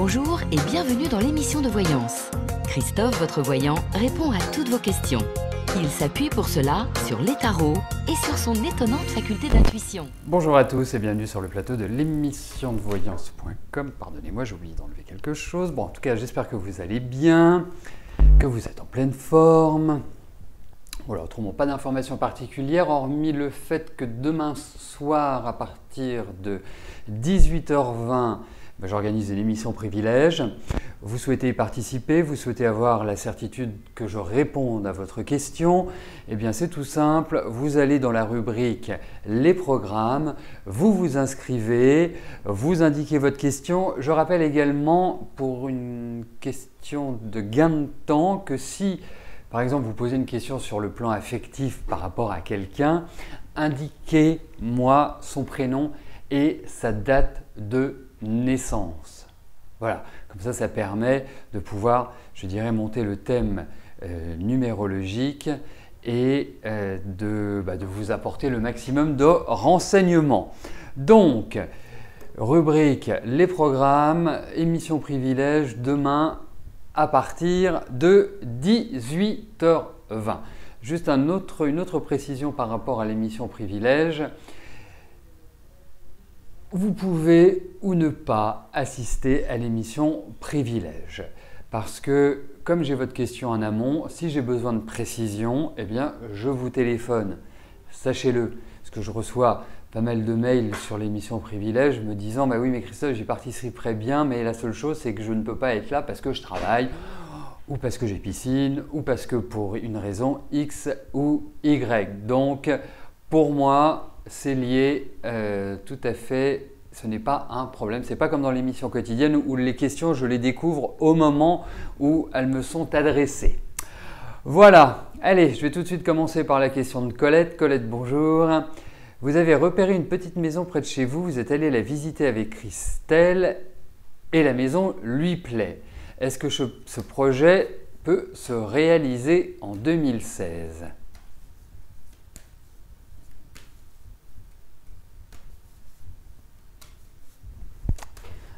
Bonjour et bienvenue dans l'émission de voyance. Christophe, votre voyant, répond à toutes vos questions. Il s'appuie pour cela sur les tarots et sur son étonnante faculté d'intuition. Bonjour à tous et bienvenue sur le plateau de l'émission de voyance.com. Pardonnez-moi, j'ai oublié d'enlever quelque chose. Bon, en tout cas, j'espère que vous allez bien, que vous êtes en pleine forme. Voilà, autrement, pas d'informations particulières, hormis le fait que demain soir, à partir de 18h20, j'organise une émission privilège. Vous souhaitez y participer, vous souhaitez avoir la certitude que je réponde à votre question, eh bien c'est tout simple, vous allez dans la rubrique « Les programmes », vous vous inscrivez, vous indiquez votre question. Je rappelle également, pour une question de gain de temps, que si, par exemple, vous posez une question sur le plan affectif par rapport à quelqu'un, indiquez-moi son prénom et sa date de naissance. Voilà, comme ça permet de pouvoir, je dirais, monter le thème numérologique et de vous apporter le maximum de renseignements. Donc, rubrique les programmes, émission privilège, demain à partir de 18h20. Juste une autre précision par rapport à l'émission privilège. Vous pouvez ou ne pas assister à l'émission privilège parce que comme j'ai votre question en amont, si j'ai besoin de précision, eh bien je vous téléphone. Sachez-le, parce que je reçois pas mal de mails sur l'émission privilège me disant « Bah oui mais Christophe, j'y participerai bien, mais la seule chose c'est que je ne peux pas être là parce que je travaille ou parce que j'ai piscine ou parce que pour une raison X ou Y. » Donc pour moi, c'est lié tout à fait, ce n'est pas un problème. Ce n'est pas comme dans l'émission quotidienne où les questions, je les découvre au moment où elles me sont adressées. Voilà, allez, je vais tout de suite commencer par la question de Colette. Colette, bonjour. Vous avez repéré une petite maison près de chez vous, vous êtes allé la visiter avec Christelle et la maison lui plaît. Est-ce que ce projet peut se réaliser en 2016 ?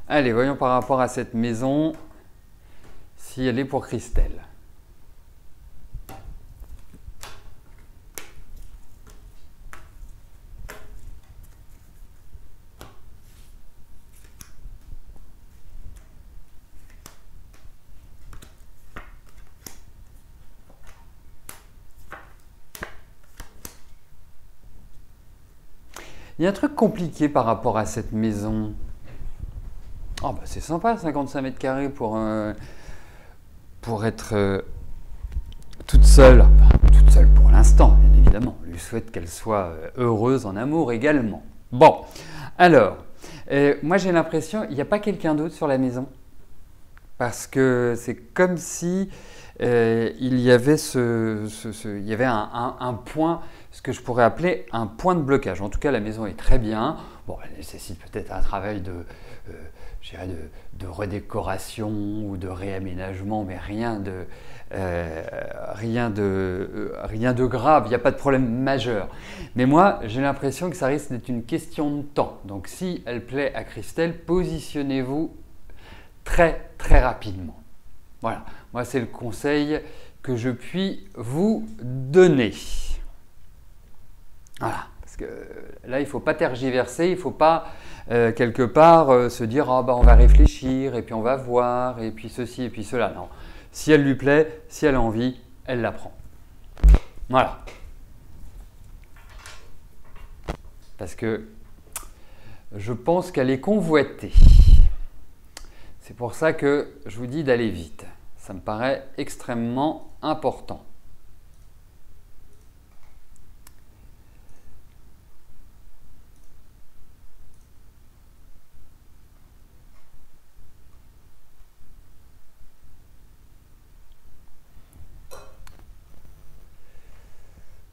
Allez, voyons par rapport à cette maison si elle est pour Christelle. Il y a un truc compliqué par rapport à cette maison. Oh bah c'est sympa, 55 mètres carrés pour être toute seule. Toute seule pour l'instant, bien évidemment. On lui souhaite qu'elle soit heureuse en amour également. Bon, alors, moi j'ai l'impression qu'il n'y a pas quelqu'un d'autre sur la maison. Parce que c'est comme si il y avait, un point, ce que je pourrais appeler un point de blocage. En tout cas, la maison est très bien. Bon, elle nécessite peut-être un travail de redécoration ou de réaménagement, mais rien de grave, il n'y a pas de problème majeur. Mais moi, j'ai l'impression que ça risque d'être une question de temps. Donc, si elle plaît à Christelle, positionnez-vous très, très rapidement. Voilà, moi, c'est le conseil que je puis vous donner. Voilà. Parce que là, il ne faut pas tergiverser, il ne faut pas quelque part se dire « Ah bah on va réfléchir et puis on va voir et puis ceci et puis cela ». Non, si elle lui plaît, si elle a envie, elle la prend. Voilà. Parce que je pense qu'elle est convoitée. C'est pour ça que je vous dis d'aller vite. Ça me paraît extrêmement important.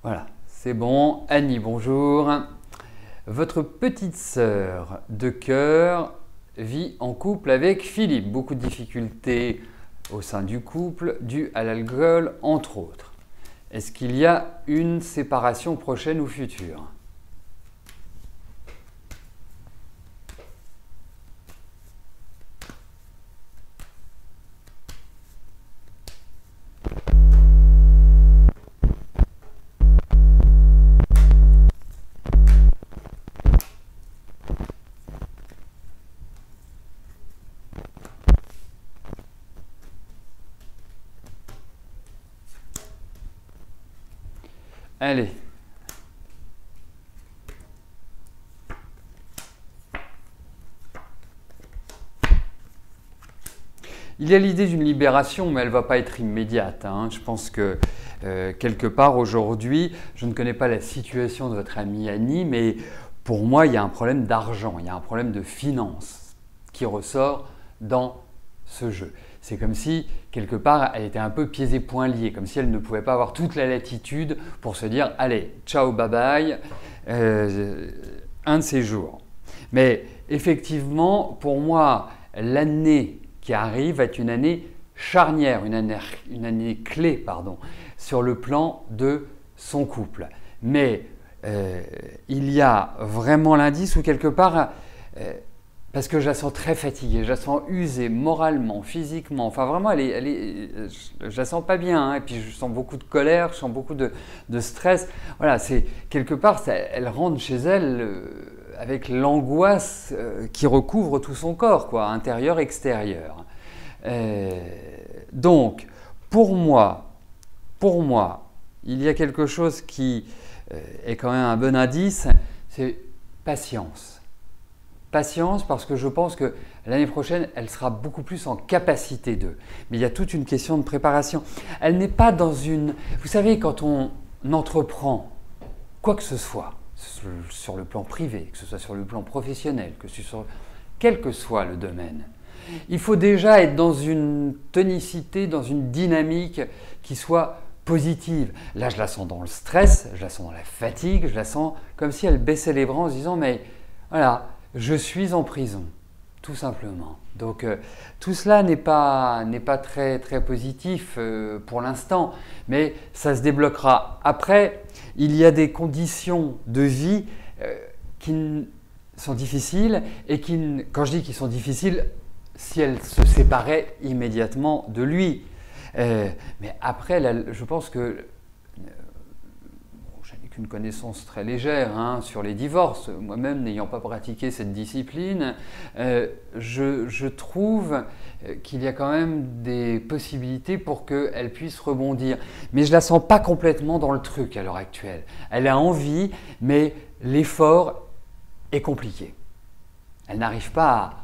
Voilà, c'est bon. Annie, bonjour. Votre petite sœur de cœur vit en couple avec Philippe. Beaucoup de difficultés au sein du couple dues à l'alcool, entre autres. Est-ce qu'il y a une séparation prochaine ou future ? Allez. Il y a l'idée d'une libération, mais elle ne va pas être immédiate, hein. Je pense que quelque part aujourd'hui, je ne connais pas la situation de votre amie Annie, mais pour moi, il y a un problème d'argent, il y a un problème de finance qui ressort dans ce jeu. C'est comme si, quelque part, elle était un peu pieds et poings liés, comme si elle ne pouvait pas avoir toute la latitude pour se dire « Allez, ciao, bye bye, un de ces jours ». Mais effectivement, pour moi, l'année qui arrive va être une année charnière, une année clé, pardon, sur le plan de son couple. Mais il y a vraiment l'indice où quelque part, parce que je la sens très fatiguée, je la sens usée moralement, physiquement, enfin vraiment, je la sens pas bien, hein, et puis je sens beaucoup de colère, je sens beaucoup de stress. Voilà, c'est quelque part, elle rentre chez elle avec l'angoisse qui recouvre tout son corps, quoi, intérieur, extérieur. Donc, pour moi, il y a quelque chose qui est quand même un bon indice, c'est patience. Patience parce que je pense que l'année prochaine, elle sera beaucoup plus en capacité de. Mais il y a toute une question de préparation. Elle n'est pas dans une… Vous savez, quand on entreprend quoi que ce soit, sur le plan privé, que ce soit sur le plan professionnel, quel que soit le domaine, il faut déjà être dans une tonicité, dans une dynamique qui soit positive. Là, je la sens dans le stress, je la sens dans la fatigue, je la sens comme si elle baissait les bras en se disant « mais voilà, je suis en prison ». Tout simplement. Donc tout cela n'est pas très, très positif pour l'instant, mais ça se débloquera. Après, il y a des conditions de vie qui sont difficiles et qui, quand je dis qu'ils sont difficiles, si elle se séparait immédiatement de lui. Mais après, je pense que je n'ai qu'une connaissance très légère sur les divorces. Moi-même, n'ayant pas pratiqué cette discipline, je trouve qu'il y a quand même des possibilités pour qu'elle puisse rebondir. Mais je ne la sens pas complètement dans le truc à l'heure actuelle. Elle a envie, mais l'effort est compliqué. Elle n'arrive pas à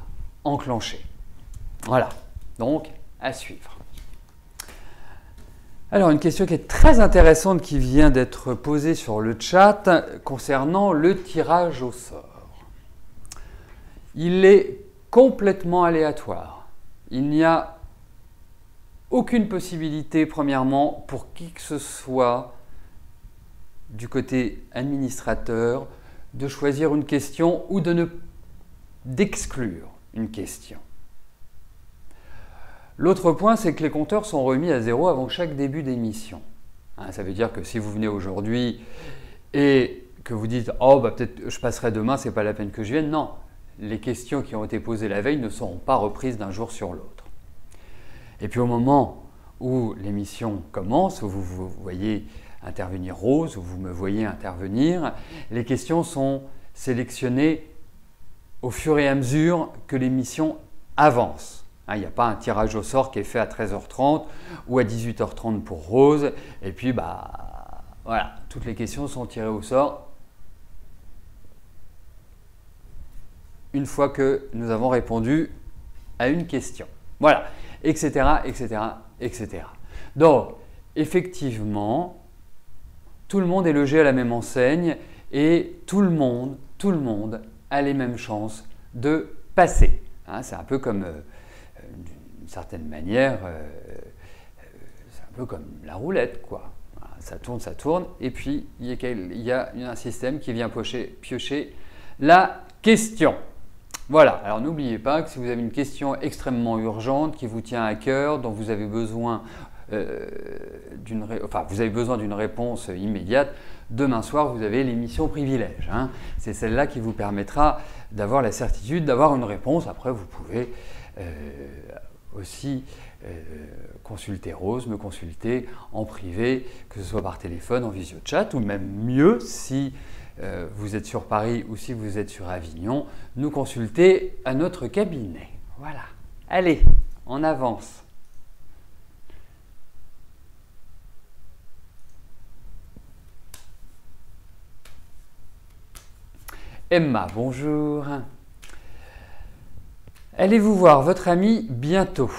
enclencher. Voilà, donc à suivre. Alors, une question qui est très intéressante qui vient d'être posée sur le chat concernant le tirage au sort. Il est complètement aléatoire. Il n'y a aucune possibilité, premièrement, pour qui que ce soit du côté administrateur, de choisir une question ou d'exclure une question. L'autre point, c'est que les compteurs sont remis à zéro avant chaque début d'émission. Ça veut dire que si vous venez aujourd'hui et que vous dites « Oh, bah, peut-être je passerai demain, c'est pas la peine que je vienne », non. Les questions qui ont été posées la veille ne seront pas reprises d'un jour sur l'autre. Et puis au moment où l'émission commence, où vous voyez intervenir Rose, où vous me voyez intervenir, les questions sont sélectionnées au fur et à mesure que l'émission avance. Il n'y a pas un tirage au sort qui est fait à 13h30 ou à 18h30 pour Rose. Et puis, voilà, toutes les questions sont tirées au sort une fois que nous avons répondu à une question. Voilà, etc., etc., etc. Donc, effectivement, tout le monde est logé à la même enseigne et tout le monde a les mêmes chances de passer. C'est un peu comme… d'une certaine manière, c'est un peu comme la roulette, quoi. Voilà, ça tourne, et puis il y a un système qui vient piocher la question. Voilà, alors n'oubliez pas que si vous avez une question extrêmement urgente qui vous tient à cœur, dont vous avez besoin d'une réponse immédiate, demain soir vous avez l'émission Privilège. C'est celle-là qui vous permettra d'avoir la certitude d'avoir une réponse. Après, vous pouvez aussi consulter Rose, me consulter en privé, que ce soit par téléphone, en visio-chat, ou même mieux si vous êtes sur Paris ou si vous êtes sur Avignon, nous consulter à notre cabinet. Voilà. Allez, on avance. Emma, bonjour. Allez-vous voir votre ami bientôt?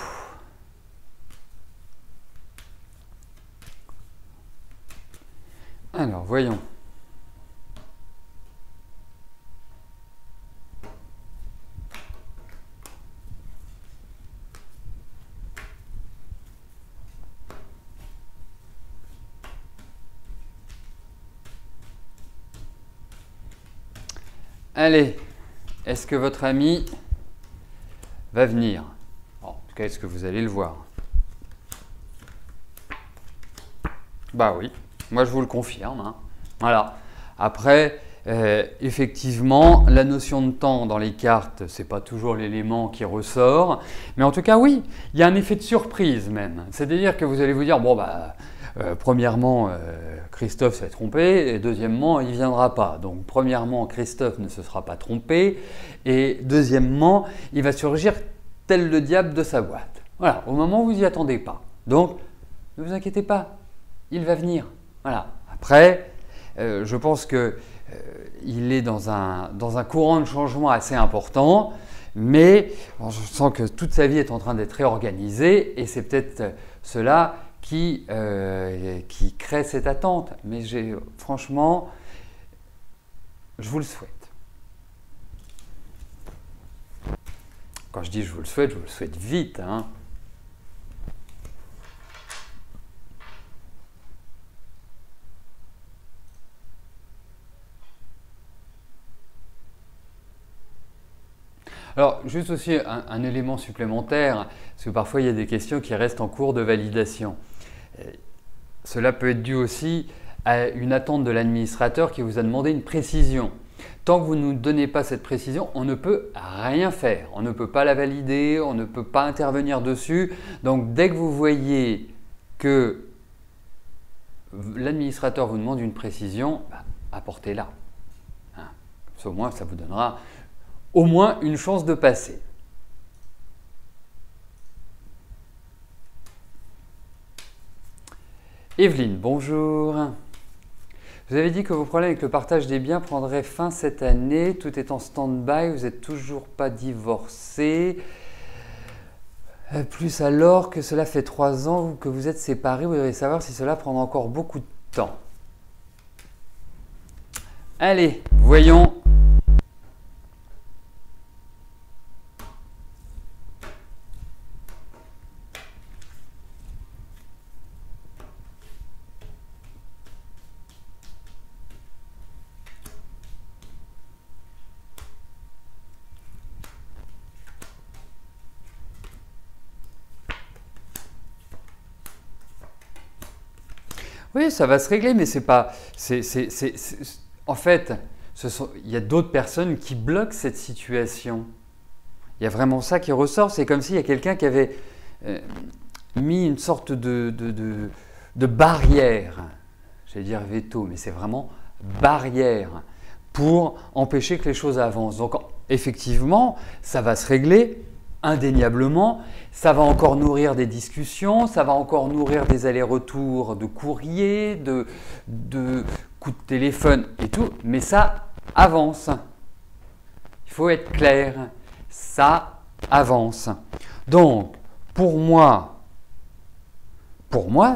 Alors, voyons. Allez, est-ce que votre ami va venir? En tout cas, est-ce que vous allez le voir? Bah oui, moi je vous le confirme, hein. Voilà. Après, effectivement, la notion de temps dans les cartes, c'est pas toujours l'élément qui ressort. Mais en tout cas, oui, il y a un effet de surprise même. C'est-à-dire que vous allez vous dire, bon, bah, premièrement, Christophe s'est trompé, et deuxièmement, il ne viendra pas. Donc, premièrement, Christophe ne se sera pas trompé, et deuxièmement, il va surgir tel le diable de sa boîte. Voilà, au moment où vous n'y attendez pas. Donc, ne vous inquiétez pas, il va venir. Voilà. Après, je pense qu'il est dans un courant de changement assez important, mais je sens que toute sa vie est en train d'être réorganisée, et c'est peut-être cela qui crée cette attente. Mais franchement, je vous le souhaite. Quand je dis je vous le souhaite vite, hein. Alors, juste aussi un élément supplémentaire, parce que parfois il y a des questions qui restent en cours de validation. Cela peut être dû aussi à une attente de l'administrateur qui vous a demandé une précision. Tant que vous ne nous donnez pas cette précision, on ne peut rien faire. On ne peut pas la valider, on ne peut pas intervenir dessus. Donc, dès que vous voyez que l'administrateur vous demande une précision, apportez-la. Hein. Au moins, ça vous donnera au moins une chance de passer. Evelyne, bonjour. Vous avez dit que vos problèmes avec le partage des biens prendraient fin cette année. Tout est en stand-by, vous n'êtes toujours pas divorcé. Plus alors que cela fait 3 ans que vous êtes séparés, vous devez savoir si cela prendra encore beaucoup de temps. Allez, voyons. Oui, ça va se régler, mais c'est pas. En fait, il y a d'autres personnes qui bloquent cette situation. Il y a vraiment ça qui ressort. C'est comme s'il y a quelqu'un qui avait mis une sorte de barrière. J'allais dire veto, mais c'est vraiment barrière pour empêcher que les choses avancent. Donc, effectivement, ça va se régler. Indéniablement, ça va encore nourrir des discussions, ça va encore nourrir des allers-retours de courrier, de coups de téléphone et tout, mais ça avance. Il faut être clair, ça avance. Donc, pour moi,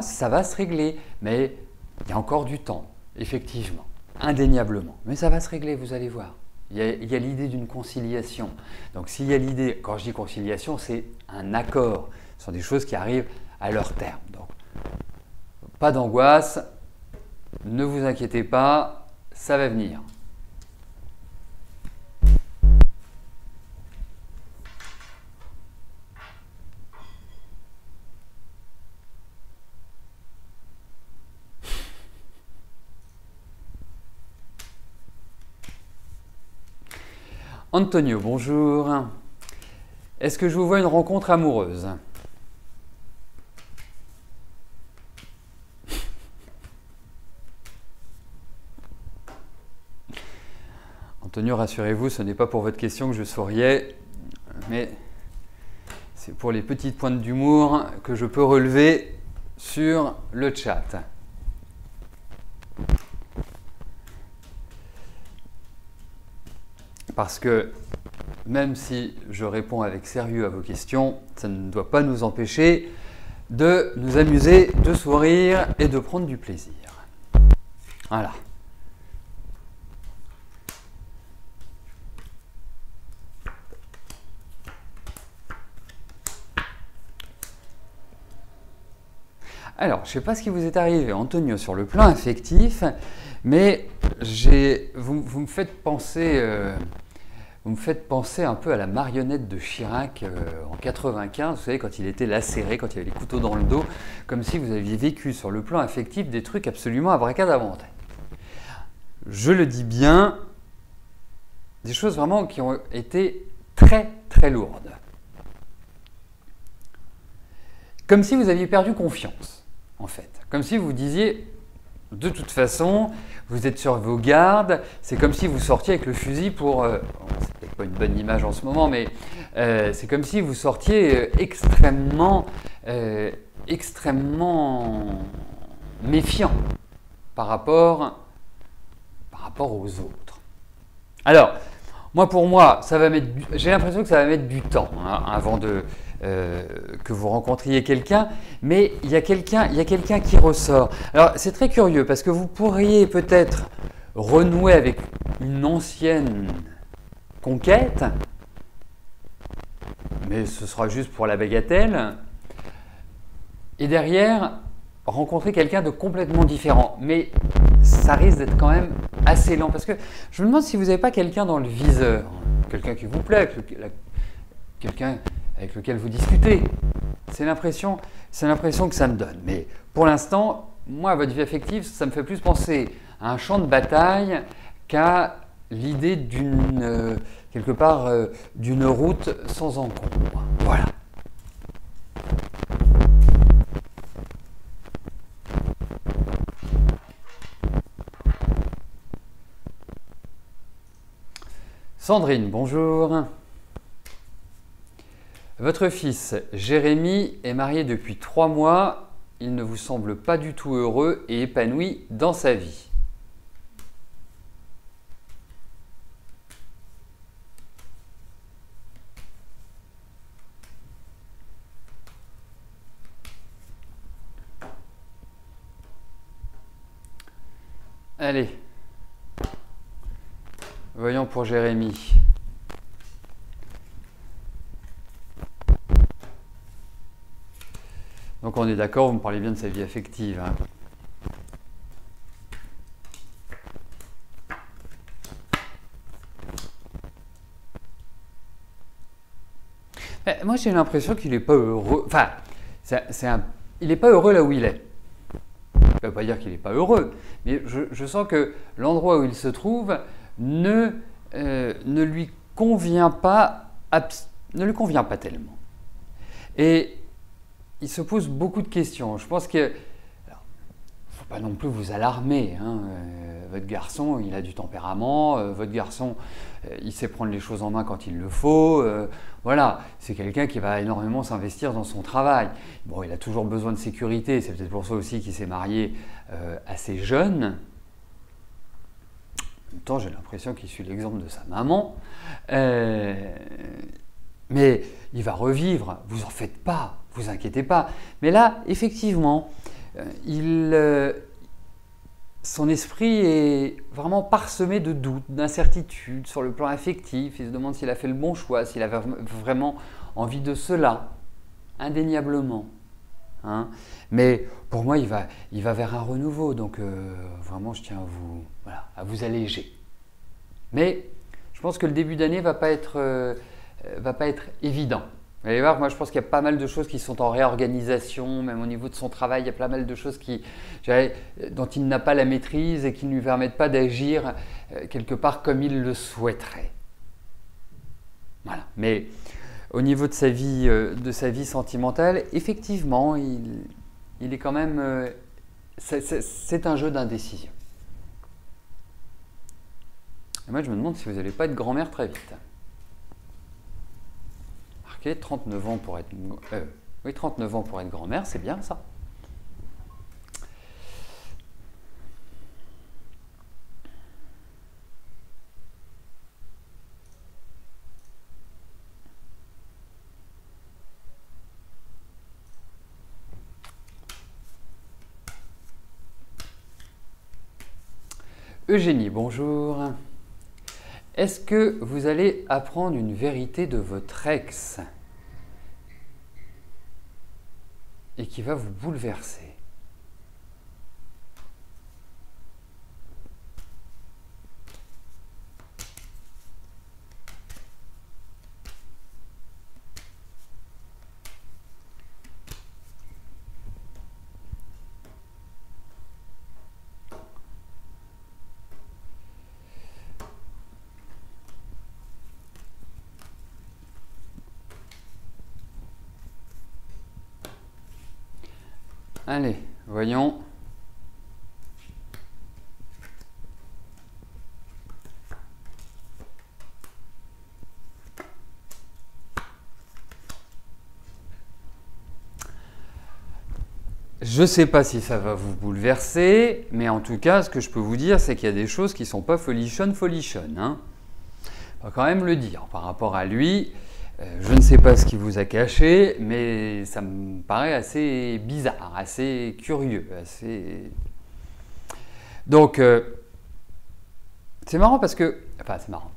ça va se régler, mais il y a encore du temps, effectivement, indéniablement. Mais ça va se régler, vous allez voir. Il y a l'idée d'une conciliation. Donc s'il y a l'idée, quand je dis conciliation, c'est un accord. Ce sont des choses qui arrivent à leur terme. Donc, pas d'angoisse, ne vous inquiétez pas, ça va venir. Antonio, bonjour. Est-ce que je vous vois une rencontre amoureuse? Antonio, rassurez-vous, ce n'est pas pour votre question que je souriais, mais c'est pour les petites pointes d'humour que je peux relever sur le chat. Parce que même si je réponds avec sérieux à vos questions, ça ne doit pas nous empêcher de nous amuser, de sourire et de prendre du plaisir. Voilà. Alors, je ne sais pas ce qui vous est arrivé, Antonio, sur le plan affectif, mais vous me faites penser un peu à la marionnette de Chirac en 95, vous savez, quand il était lacéré, quand il avait les couteaux dans le dos, comme si vous aviez vécu sur le plan affectif des trucs absolument abracadabrantesques. Je le dis bien, des choses vraiment qui ont été très très lourdes. Comme si vous aviez perdu confiance. En fait, comme si vous disiez, de toute façon, vous êtes sur vos gardes, c'est comme si vous sortiez avec le fusil pour, c'est peut-être pas une bonne image en ce moment, mais c'est comme si vous sortiez extrêmement méfiant par rapport aux autres. Alors, pour moi, j'ai l'impression que ça va mettre du temps avant que vous rencontriez quelqu'un, mais il y a quelqu'un qui ressort. Alors, c'est très curieux parce que vous pourriez peut-être renouer avec une ancienne conquête, mais ce sera juste pour la bagatelle, et derrière, rencontrer quelqu'un de complètement différent. Mais ça risque d'être quand même assez lent, parce que je me demande si vous n'avez pas quelqu'un dans le viseur, quelqu'un qui vous plaît, quelqu'un avec lequel vous discutez. C'est l'impression que ça me donne. Mais pour l'instant, moi, votre vie affective, ça me fait plus penser à un champ de bataille qu'à l'idée quelque part, d'une route sans encombre. Voilà. Sandrine, bonjour. Votre fils Jérémy est marié depuis 3 mois. Il ne vous semble pas du tout heureux et épanoui dans sa vie. Allez, voyons pour Jérémy. Donc on est d'accord, vous me parlez bien de sa vie affective. Hein. Moi j'ai l'impression qu'il n'est pas heureux. Enfin, il n'est pas heureux là où il est. Ça ne veut pas dire qu'il n'est pas heureux, mais je sens que l'endroit où il se trouve ne lui convient pas tellement. Et il se pose beaucoup de questions. Je pense que, faut pas non plus vous alarmer. Hein. Votre garçon, il a du tempérament. Votre garçon, il sait prendre les choses en main quand il le faut. Voilà, c'est quelqu'un qui va énormément s'investir dans son travail. Bon, il a toujours besoin de sécurité. C'est peut-être pour ça aussi qu'il s'est marié assez jeune. En même temps, j'ai l'impression qu'il suit l'exemple de sa maman. Mais il va revivre. Vous en faites pas. Vous inquiétez pas. Mais là, effectivement, son esprit est vraiment parsemé de doutes, d'incertitudes sur le plan affectif. Il se demande s'il a fait le bon choix, s'il avait vraiment envie de cela, indéniablement. Hein. Mais pour moi, il va vers un renouveau. Donc vraiment, je tiens à vous alléger. Mais je pense que le début d'année ne va pas être évident. Vous allez voir, moi je pense qu'il y a pas mal de choses qui sont en réorganisation, même au niveau de son travail, il y a pas mal de choses dont il n'a pas la maîtrise et qui ne lui permettent pas d'agir quelque part comme il le souhaiterait. Voilà. Mais au niveau de sa vie sentimentale, effectivement, il est quand même... c'est un jeu d'indécision. Et moi je me demande si vous n'allez pas être grand-mère très vite. 39 ans pour être 39 ans pour être grand-mère, c'est bien ça. Eugénie, bonjour. Est-ce que vous allez apprendre une vérité de votre ex et qui va vous bouleverser? Allez, voyons. Je ne sais pas si ça va vous bouleverser, mais en tout cas, ce que je peux vous dire, c'est qu'il y a des choses qui ne sont pas folichonnes. Hein. On va quand même le dire. Par rapport à lui, je ne sais pas ce qu'il vous a caché, mais ça me paraît assez bizarre, assez curieux. Donc, c'est marrant parce que... Enfin, c'est marrant.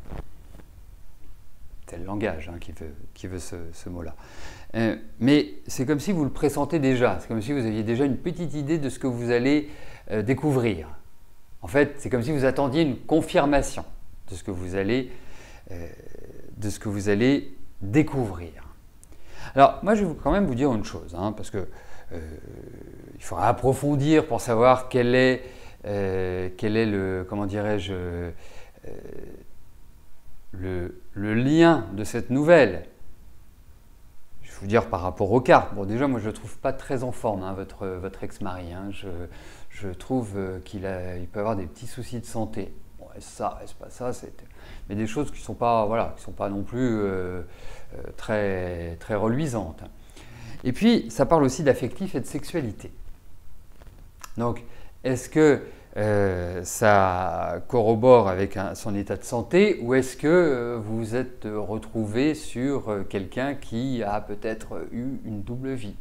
C'est le langage hein, qui veut ce mot-là. Mais c'est comme si vous le pressentez déjà. C'est comme si vous aviez déjà une petite idée de ce que vous allez découvrir. En fait, c'est comme si vous attendiez une confirmation de ce que vous allez découvrir. Alors, moi, je vais quand même vous dire une chose, hein, parce que il faudra approfondir pour savoir quel est le, comment dirais-je, le lien de cette nouvelle. Je vais vous dire par rapport aux cartes. Bon, déjà, moi, je ne le trouve pas très en forme, hein, votre ex-mari. Hein. Je trouve qu'il peut avoir des petits soucis de santé. Bon, est-ce ça, est-ce pas ça, mais des choses qui ne sont pas, voilà, qui sont pas non plus très, très reluisantes. Et puis, ça parle aussi d'affectif et de sexualité. Donc, est-ce que ça corrobore avec son état de santé ou est-ce que vous vous êtes retrouvé sur quelqu'un qui a peut-être eu une double vie?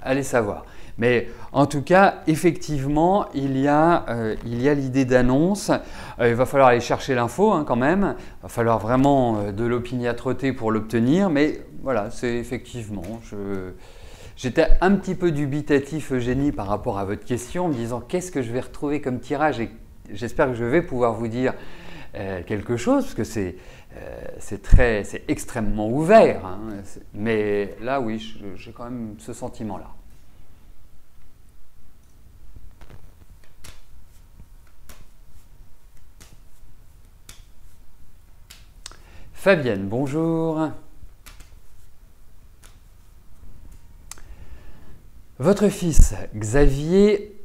Allez savoir. Mais en tout cas, effectivement, il y a l'idée d'annonce. Il va falloir aller chercher l'info hein, quand même. Il va falloir vraiment de l'opiniâtreté pour l'obtenir. Mais voilà, c'est effectivement... J'étais un petit peu dubitatif, Eugénie, par rapport à votre question, en me disant qu'est-ce que je vais retrouver comme tirage et j'espère que je vais pouvoir vous dire quelque chose, parce que c'est extrêmement ouvert. Hein, mais là, oui, j'ai quand même ce sentiment-là. Fabienne, bonjour. Votre fils Xavier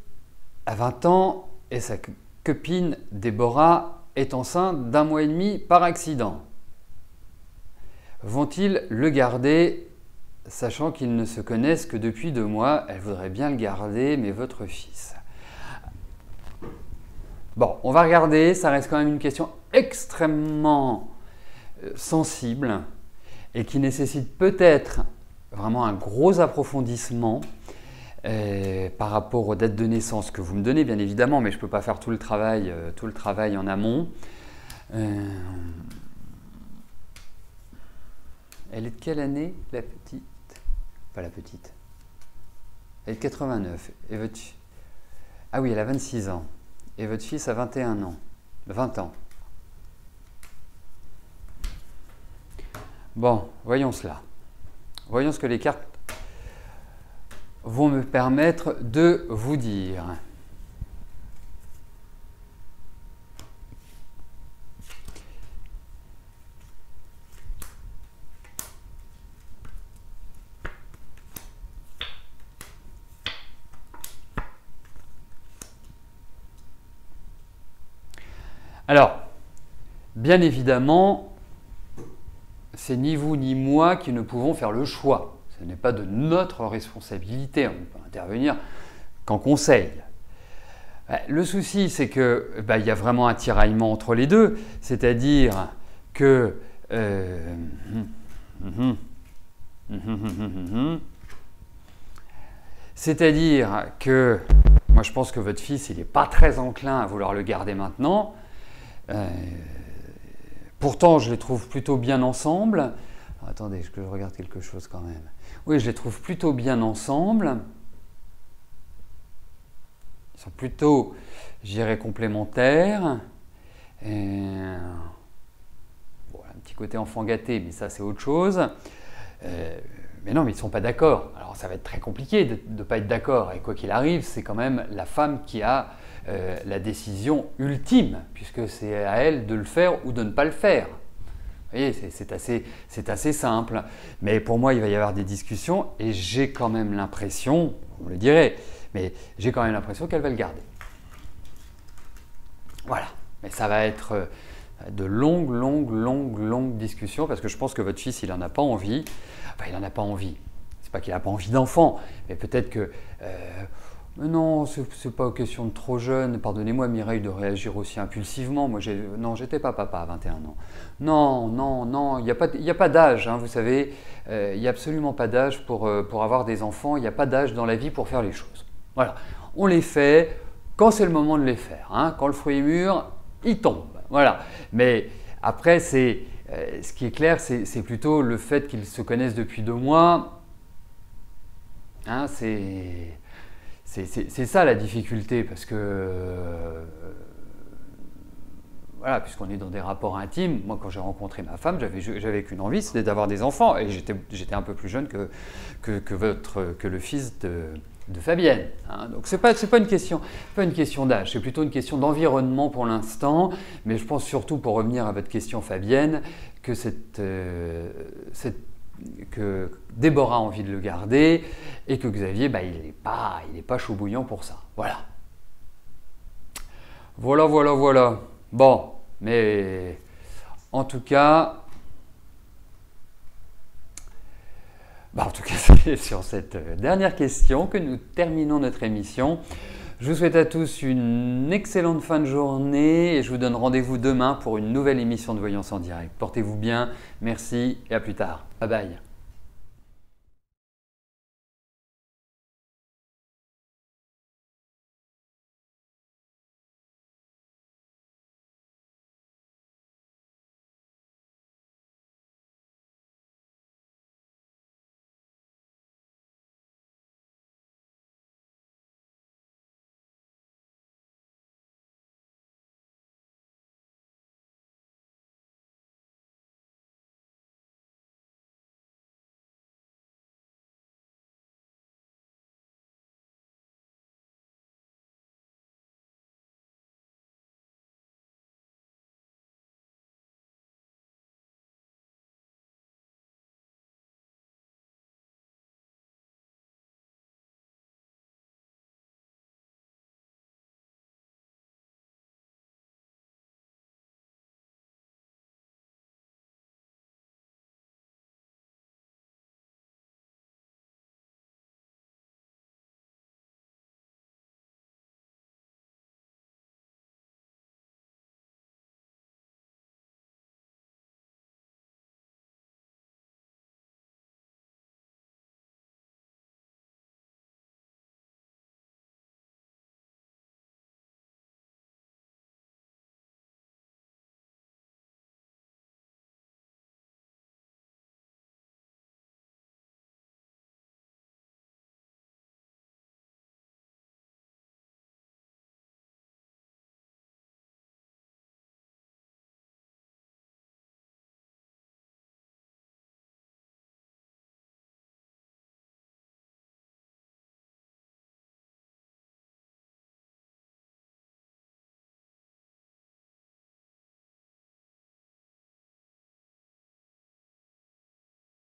a 20 ans et sa copine Déborah est enceinte d'1 mois et demi par accident. Vont-ils le garder, sachant qu'ils ne se connaissent que depuis 2 mois? Elle voudrait bien le garder, mais votre fils... Bon, on va regarder, ça reste quand même une question extrêmement sensible et qui nécessite peut-être vraiment un gros approfondissement. Par rapport aux dates de naissance que vous me donnez, bien évidemment, mais je ne peux pas faire tout le travail en amont. Elle est de quelle année, la petite? Pas la petite. Elle est de 89. Et votre... Ah oui, elle a 26 ans. Et votre fils a 21 ans. 20 ans. Bon, voyons cela. Voyons ce que les cartes vont me permettre de vous dire. Alors, bien évidemment, c'est ni vous ni moi qui ne pouvons faire le choix. Ce n'est pas de notre responsabilité, on peut intervenir qu'en conseil. Le souci, c'est que il y a vraiment un tiraillement entre les deux, c'est-à-dire que moi je pense que votre fils, il n'est pas très enclin à vouloir le garder maintenant. Pourtant, je les trouve plutôt bien ensemble. Alors, attendez, que je regarde quelque chose quand même. Oui, je les trouve plutôt bien ensemble. Ils sont plutôt, je dirais, complémentaires. Bon, un petit côté enfant gâté, mais ça c'est autre chose. Mais non, mais ils ne sont pas d'accord. Alors ça va être très compliqué de ne pas être d'accord. Et quoi qu'il arrive, c'est quand même la femme qui a la décision ultime, puisque c'est à elle de le faire ou de ne pas le faire. Vous voyez, c'est assez simple. Mais pour moi, il va y avoir des discussions et j'ai quand même l'impression, vous me le direz, mais j'ai quand même l'impression qu'elle va le garder. Voilà. Mais ça va être de longues discussions parce que je pense que votre fils, il n'en a pas envie. Enfin, il n'en a pas envie. C'est pas qu'il n'a pas envie d'enfant, mais peut-être que non, c'est pas question de trop jeune. Pardonnez-moi, Mireille, de réagir aussi impulsivement. Moi, non, j'étais pas papa à 21 ans. Non, il n'y a pas d'âge, hein, vous savez. Il n'y a absolument pas d'âge pour avoir des enfants. Il n'y a pas d'âge dans la vie pour faire les choses. Voilà, on les fait quand c'est le moment de les faire. Hein. Quand le fruit est mûr, il tombe. Voilà. Mais après, ce qui est clair, c'est plutôt le fait qu'ils se connaissent depuis 2 mois. Hein, c'est ça la difficulté, parce que voilà, puisqu'on est dans des rapports intimes. Moi, quand j'ai rencontré ma femme, j'avais qu'une envie, c'était d'avoir des enfants, et j'étais un peu plus jeune que le fils de Fabienne. Hein. Donc c'est pas une question d'âge, c'est plutôt une question d'environnement pour l'instant. Mais je pense surtout, pour revenir à votre question, Fabienne, que Déborah a envie de le garder et que Xavier, il n'est pas chaud bouillant pour ça. Voilà. Bon, mais en tout cas, c'est sur cette dernière question que nous terminons notre émission. Je vous souhaite à tous une excellente fin de journée et je vous donne rendez-vous demain pour une nouvelle émission de Voyance en direct. Portez-vous bien, merci et à plus tard. Bye bye.